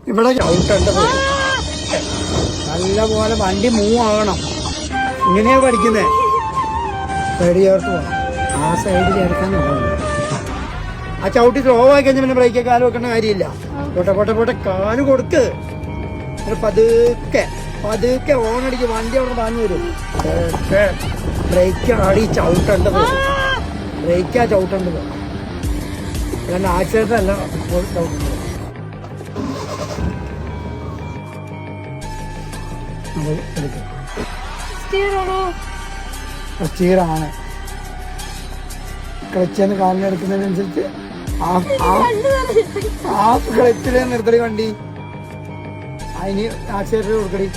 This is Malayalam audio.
ഇവിടെ ചവിട്ടേണ്ടത് നല്ല പോലെ വണ്ടി മൂവ് ആകണം. ഇങ്ങനെയാ പഠിക്കുന്നേ. സൈഡ് ചേർത്ത് പോകണം. ആ സൈഡ് ചേർക്കാൻ പോകുന്നു. ആ ചവിട്ടി സ്ലോ ആയി കഴിഞ്ഞാൽ പിന്നെ ബ്രേക്ക് കാല് വെക്കേണ്ട കാര്യമില്ല. പൊട്ടെ കാല് കൊടുക്ക്. പതുക്കെ പതുക്കെ ഓണടിക്ക്. വണ്ടി അവിടെ താങ്ങി വരും. ബ്രേക്കാണ് ഈ ചവിട്ടേണ്ടത്. ബ്രേക്കാ ചവിട്ടേണ്ടത്. അല്ലാണ്ട് ആക്സിഡന്റ് അല്ല ചവിട്ടുന്നത്. സ്റ്റീറാണ്. ക്ലച്ചെന്ന് കാലിനെടുക്കുന്നതിനനുസരിച്ച് ഹാഫ് ക്ലച്ചിലെ നിർത്തടി വണ്ടി. അതിന് ആക്സിഡന്റ് കൊടുക്കടി.